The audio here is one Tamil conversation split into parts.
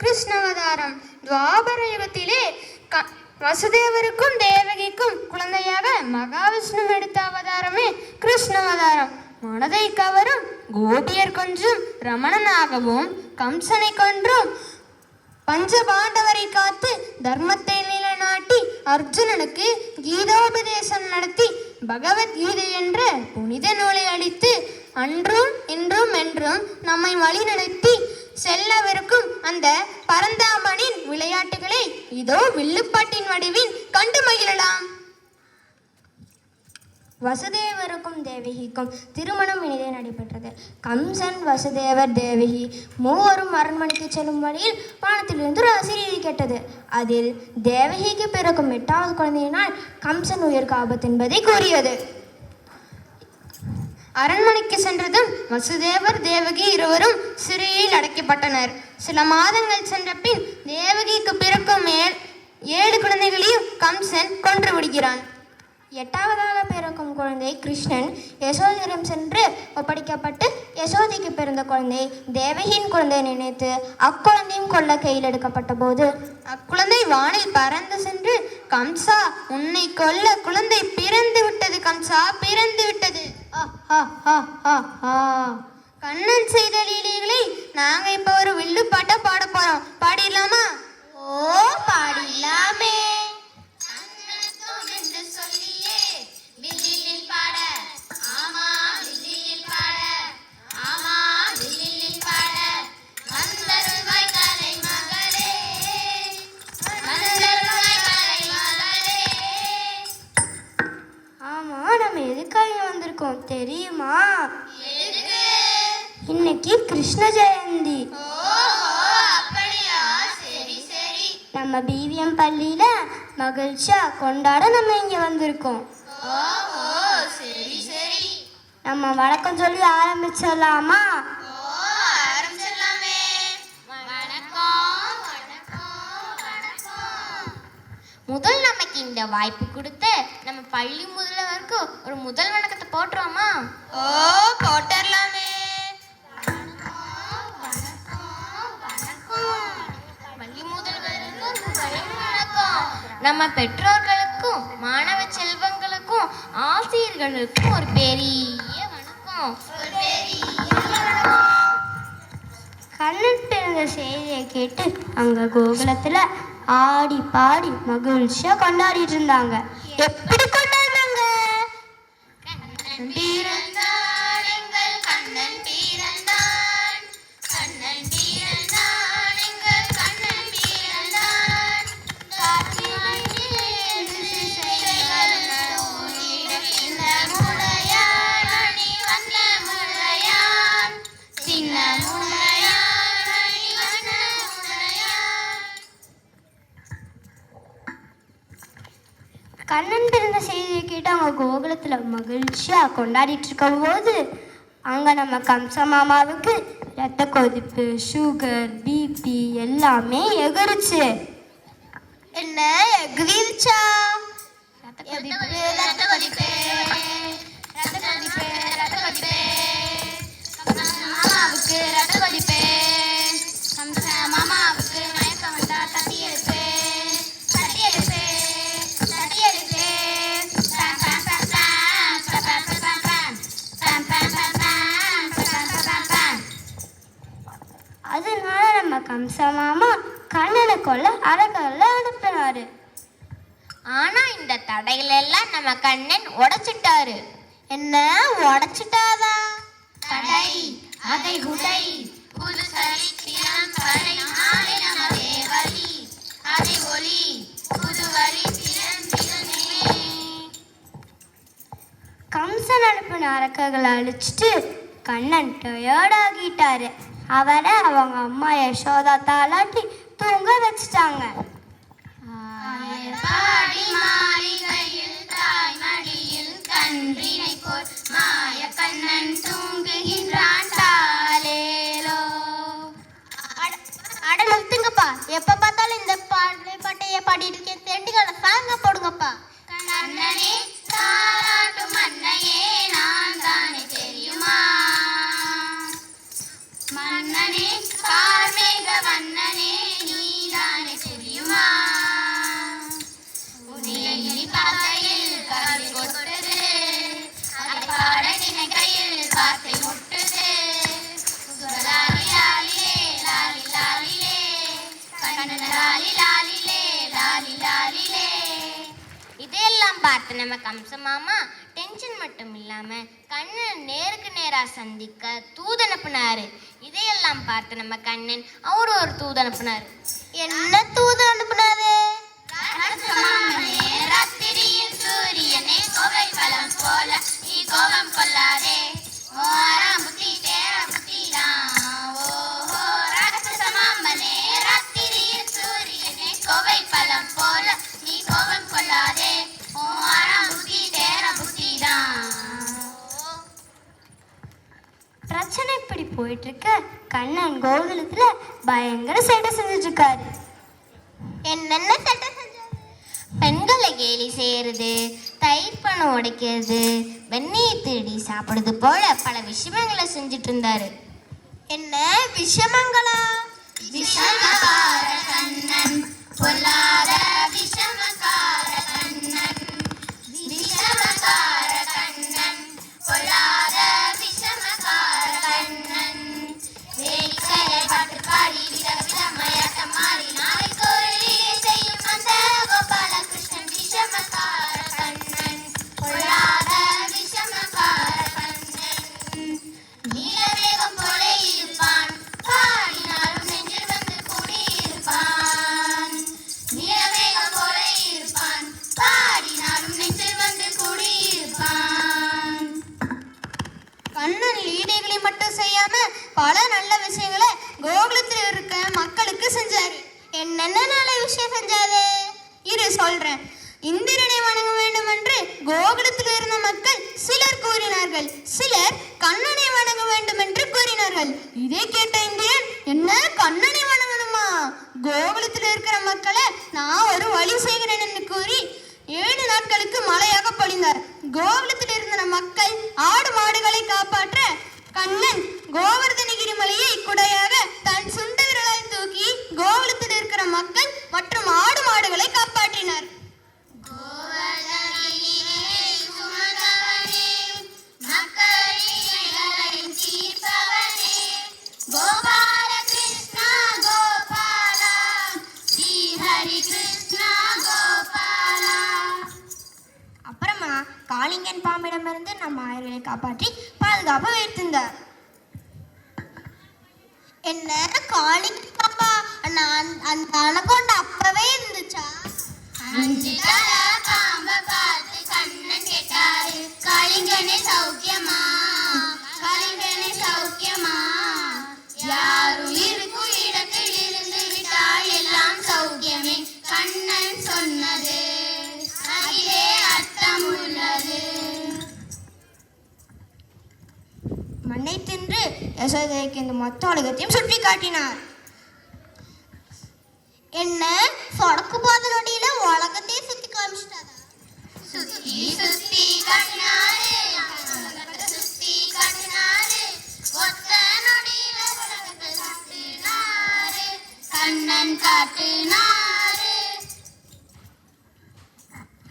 கிருஷ்ணாவதாரம். துவாபர யுகத்திலே வசுதேவருக்கும் தேவகிக்கும் குழந்தையாக மகாவிஷ்ணு எடுத்த அவதாரமே கிருஷ்ணாவதாரம். மனதை கவரும் கோபியர் கொஞ்சும் ரமணனாகவும் கம்சனை கொன்றும் பஞ்சபாண்டவரை காத்து தர்மத்தை நிலைநாட்டி அர்ஜுனனுக்கு கீதோபதேசம் நடத்தி பகவத்கீதை என்ற புனித நூலை அளித்து அன்றும் இன்றும் என்றும் நம்மை வழி நடத்தி செல்லவிருக்கும் அந்த பரந்தாமனின் விளையாட்டுகளை இதோ வில்லுப்பாட்டின் வடிவில் கண்டு மகிழலாம். வசுதேவருக்கும் தேவகிக்கும் திருமணம் இனிதே நடைபெற்றது. கம்சன், வசுதேவர், தேவகி மூவரும் அரண்மனைக்கு செல்லும் வழியில் வானத்திலிருந்து ஒரு அசிரீதி கேட்டது. அதில் தேவகிக்கு பிறக்கும் 8வது குழந்தையினால் கம்சன் உயிருக்கு ஆபத்து என்பதை கூறியது. அரண்மனைக்கு சென்றதும் வசுதேவர் தேவகி இருவரும் சிறையில் அடைக்கப்பட்டனர். சில மாதங்கள் சென்ற பின் தேவகிக்கு பிறக்கும் 7 குழந்தைகளையும் கம்சன் கொன்று விடுகிறான். 8வதாக பிறக்கும் குழந்தை கிருஷ்ணன் யசோதையிடம் சென்று ஒப்படைக்கப்பட்டு யசோதைக்கு பிறந்த குழந்தை தேவகியின் குழந்தை நினைத்து அக்குழந்தையும் கொல்ல கையில் எடுக்கப்பட்ட போது அக்குழந்தை வானில் பறந்து சென்று, கம்சா, உன்னை கொல்ல குழந்தை பிறந்து விட்டது, கம்சா பிறந்து விட்டது. கண்ணன் செய்த லீலைகளை நாங்க இப்ப ஒரு வில்லு பாட்ட பாட போறோம். பாடிடலாமா? ஓ, பாடிடலாமே. தெரியுமா? இன்னைக்கு கிருஷ்ண ஜெயந்தி. நம்ம பிவிஎம் பள்ளியில மகிழ்ச்சியா கொண்டாட நம்ம இங்க வந்திருக்கோம். நம்ம வணக்கம் சொல்லி ஆரம்பிச்சிடலாமா? முதல் நமக்கு இந்த வாய்ப்பு கொடுத்த நம்ம பள்ளி முதல்வருக்கு ஒரு முதல் வணக்கத்தை போட்டுருவோமா? ஓ, போட்டுடலாமே. பள்ளி முதல்வருக்கு வணக்கம். நம்ம பெற்றோர்களுக்கும் மாணவ செல்வங்களுக்கும் ஆசிரியர்களுக்கும் ஒரு பெரிய வணக்கம். கண்ணன் பிறந்த செய்தியை கேட்டு அங்க கோகுலத்துல ஆடி பாடி மகிழ்ச்சியா கொண்டாடிட்டு இருந்தாங்க. எப்படி கொண்டாடுறாங்க? கண்ணன் பிறந்தான், எங்கள் கண்ணன் பிறந்தான், கண்ணன் பிறந்தான், எங்கள் கண்ணன் பிறந்தான், சின்ன முளையான் அணி வந்த முளையான், சின்ன முளையான் அணி வந்த முளையான். கண்ணன் பிறந்த செய்தியை கேட்டு அவங்க கோகுலத்துல மகிழ்ச்சியா கொண்டாடிட்டு இருக்கும் போது அங்க நம்ம கம்ச மாமாவுக்கு ரத்த கொதிப்பு, சுகர், பிபி எல்லாமே எகிருச்சு. என்ன எகிரிச்சா? ரத்த கொதிப்பு, ரத்த கொதிப்பு, ரத்த கொதிப்பு, ரத்த கொதிப்பு, மாமாவுக்கு ரத்த கொதிப்பு, கம்ச மாமாவுக்கு மயக்கம் வந்தா தட்டி எடுப்பு, தட்டி எடுப்பு, தட்டி எடுப்பு, பம் பம் பம் பம் பம் பம் பம் பம் பம் பம் பம் பம் பம் பம். அதனால நம்ம கம்ச மாமா கண்ணனை கொல்ல அரக்கர்ல அனுப்பினாரு. ஆனா இந்த தடைகள் எல்லாம் நம்ம கண்ணன் உடைச்சிட்டாரு. என்ன உடைச்சிட்டாரா? தடை அதை உடை, புது சரித்திரம் படை நாளை நமதே வழி, அதை ஒளி புது வழி திறந்திருமே. கம்சன் அனுப்பின அரக்கர்களை அழிச்சிட்டு கண்ணன் டயர்டாகிட்டாரு. அவரை அவங்க அம்மா யசோதா தாலாட்டி தூங்க வச்சுட்டாங்க. பாடி மாளிகையில் தாய் மடியில் கன்றினை போல் மாய கண்ணன் தூங்குகின்றான் தாலேலோ. அட நிறுத்துங்கப்பா, எப்ப பார்த்தாலும் இந்த பாட்டையே பாடிட்டு இருக்கேன். தெண்டுகளை சாங்க போடுங்கப்பா. கண்ணனே தாலாட்டும் மன்னையே நான் தானே தெரியுமா, மன்னனே கார்மேக வண்ணனே வார்த்தை முட்டுது. லாலி லாலிலே லாலி லாலிலே கண்ணன் லாலி லாலிலே லாலி லாலிலே. இதையெல்லாம் பார்த்து நம்ம கம்ச மாமா டென்ஷன் மட்டும் இல்லாம கண்ணன் நேருக்கு நேரா சந்திக்க தூது அனுப்புனாரு. இதையெல்லாம் பார்த்து நம்ம கண்ணன் அவரு ஒரு தூது அனுப்புனாரு. என்ன தூது அனுப்புனாரு? ராத்திரியில் சூரியனே கோவை பழம் போல நீ கோபம் கொள்ளாதே. ஓராம் புத்தி தேர புத்திதான். ஓஹோ ராட்சசமாமனே ராத்திரியில் சூரியனே கோவை பழம் போல நீ கோபம் கொள்ளாதே. ஓராம் புத்தி தேர புத்திதான். பிரச்சனை இப்படி போயிட்டு இருக்க கண்ணன் கோகுலத்துல பயங்கர சேட்டை செஞ்சுட்டு இருக்காரு. என்னென்ன சேட்டை செஞ்சாரு? பெண்களை கேலி செய்யறது, தயிர் பணம் உடைக்கிறது, வெண்ணெயை திருடி சாப்பிடுறது போல பல விஷயங்களை செஞ்சுட்டு இருந்தாரு. என்ன விஷமங்களா? விஷமகார கண்ணன் பொல்லாத விஷமகார கண்ணன். விஷமகார கண்ணன் பொல்லாத விஷமகார கண்ணன். வேடிக்கையை பாட்டு பாடி விதவிதமயட்டம் மாறி நாளைக்கு ஒரு லீலை செய்யும் அந்த கோபாலகிருஷ்ணன். விஷமகார கண்ணன் பொல்லாத விஷமகார கண்ணன். நீலவேகம் போல இருப்பான், பாடினாலும் நெஞ்சில் வந்து கூடியிருப்பான். நீலவேகம் போல இருப்பான், பாடினாலும் நெஞ்சில் வந்து கூடியிருப்பான். கண்ணன் லீலைகளை மட்டும் செய்யாம பல நல்ல விஷயங்களை கோகுலத்தில் இருக்க மக்களுக்கு செஞ்சாரு. என்னென்ன நல்ல விஷயம் செஞ்சாரு? இரு சொல்றேன். இந்திரனை வணங்க வேண்டும் என்று கோகுலத்தில் இருந்த மக்கள் சிலர் கூறினார்கள். சிலர் கண்ணனை வணங்க வேண்டும் என்று கூறினார்கள். இதை கேட்ட இந்திரன், என்ன கண்ணனை வணங்கணுமா? கோகுலத்தில் இருக்கிற மக்களை நான் ஒரு வழி செய்கிறேன் என்று கூறி 7 நாட்களுக்கு மழையாக பொழிந்தார். கோகுலத்தில் இருந்த மக்கள் ஆடு மாடுகளை காப்பாற்ற கண்ணன் கோவர்தனகிரி மலையை குடையாக தன் சுண்டு விரலால் தூக்கி கோகுலத்தில் இருக்கிற மக்கள் மற்றும் ஆடு மாடுகளை காப்பாற்றினார். கோவர்தனகிரியை சுமந்தவனே, மக்களின் இழைகளைத் தீர்ப்பவனே, கோபாலகிருஷ்ணா கோபாலா, ஸ்ரீ ஹரி கிருஷ்ணா கோபாலா. அப்புறமா காளிங்கன் பாம்பிடமிருந்து நம்ம ஆயர்களை காப்பாற்றி பாதுகாப்பு வைத்திருந்தார். என்ன காளிங்கன் பாம்பா? அந்த அணக்கொண்ட அப்பவே இருந்துச்சா? 5 தலை பாம்பை பார்த்து கண்ணன் கேட்டாரு, காளிங்கனே சௌக்கியமா, காளிங்கனே சௌக்கியமா. யாரும் இருக்கும் இடத்தில் இருந்து விட்டால் எல்லாம் சௌக்கியமே. கண்ணன் சொன்னது அதிலே அர்த்தம் உள்ளது. மண்ணை தின்று யசோதைக்கு இந்த மொத்த உலகத்தையும் சுற்றி காட்டினார். என்ன சொடக்கு பாத நொடியில உலகத்தையே சுத்தி காமிச்சிட்டாரா? சுத்தி சுத்தி காட்டினாரு, உலகத்தை சுத்தி காட்டினாரு, ஒத்த நொடியில உலகத்தை சுத்தினாரு, கண்ணன் காட்டினாரு.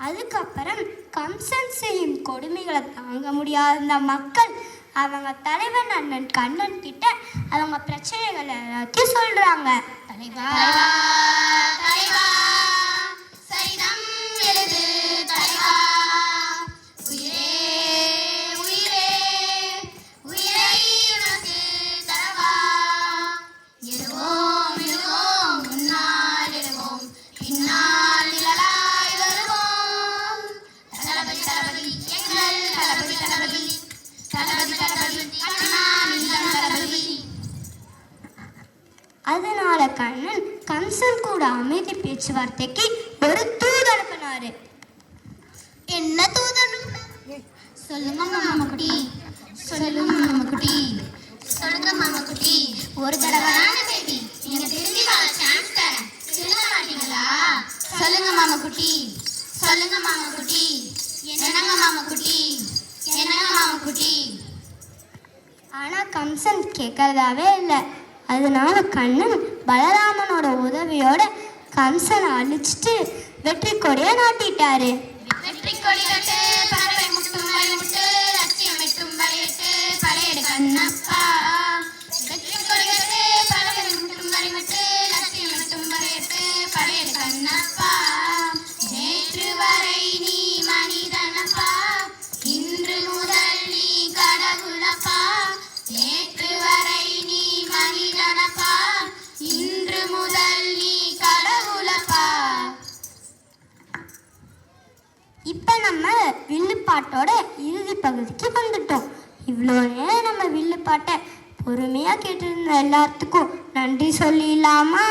அதுக்கப்புறம் கம்சன் செய்யும் கொடுமைகளை தாங்க முடியாத அந்த மக்கள் அவங்க தலைவன் அண்ணன் கண்ணன் கிட்ட அவங்க பிரச்சனைகள் எல்லாத்தையும் சொல்றாங்க. தலைவா தலைவா சரிதம் எழுது தலைவா. உயிரே உயிரே உயிரை உனக்கு தரவா. எழுவோம் எழுவோம் முன்னால் எழுவோம், பின்னால் நிழலாய் வருவோம். தளபதி தளபதி எங்கள் தளபதி தளபதி தளபதி தளபதி கண்ணா நீதான் தளபதி. அதனால கண்ணன் கம்சன் கூட அமைதி பேச்சுவார்த்தைக்கு ஒரு தூது அனுப்பினாரு. என்ன தூது அனுப்புனாரு? சொல்லுங்க மாமா குட்டி, சொல்லுங்க மாமா குட்டி, சொல்லுங்க மாமா குட்டி. ஒரு தடவை தானே பேபி, நீங்க திரும்பி வர சான்ஸ் தரேன், சொல்ல மாட்டீங்களா? சொல்லுங்க மாமா குட்டி, சொல்லுங்க மாமா குட்டி. என்னங்க மாமா குட்டி, என்னங்க மாமா குட்டி. ஆனா கம்சன் கேட்கறதாவே இல்லை. அதனால கண்ணன் பலராமனோட உதவியோட கம்சனை அழிச்சிட்டு வெற்றி கொடியை நாட்டிட்டாரு. வெற்றி கொடி கட்டு, பறவை முட்டும் வழி முட்டு, லட்சியம் எட்டும் வழியிட்டு, பழைய கண்ணப்பா வெற்றி கொடிகட்டு பலகை முட்டும் வரைமட்டு லட்சியம் மட்டும் வரையட்டு பழையது கண்ணப்பா நேற்று வரை நீ மனிதனப்பா இன்று முதல் நீ கடவுளப்பா நேற்று வரை நீ மனிதனப்பா இன்று முதல் நீ கடவுளப்பா. இப்போ நம்ம வில்லுப்பாட்டோட இறுதி பகுதிக்கு வந்துட்டோம். இவ்வளோ நேரம் நம்ம வில்லுப்பாட்டை பொறுமையாக கேட்டிருந்த எல்லாத்துக்கும் நன்றி சொல்லிடலாமா?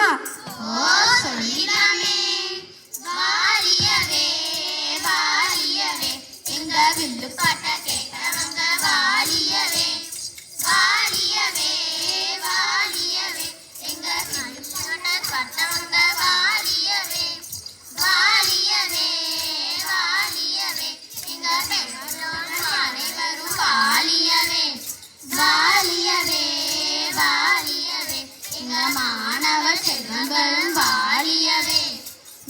ஓ சொல்லிடாமே. வாலியவே வாலியவே எங்க வில்லுப்பாட்டை கேட்கறவங்க வாலியவே வாலியவே வாலியவே எங்க வில்லுப்பாட்டை பட்டவங்க வாலியவே வாலியவே வாலியவே எங்க பெற்றோர்கள் அனைவரும் வாலியவே வாலியவே வாலியவே எங்க மாணவ செல்வங்களும் வாலியவே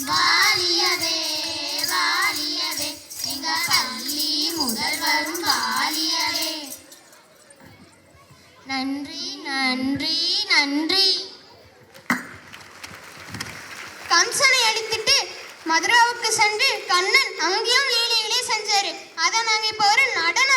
வாலியவே வாலியவே எங்க பள்ளி முதல்வரும் வாலியவே. நன்றி நன்றி நன்றி. கம்சனை அடித்துட்டு மதுராவுக்கு சென்று கண்ணன் அங்கேயும் லீலைகளே செஞ்சாரு. அதை நாங்க இப்போ ஒரு நடன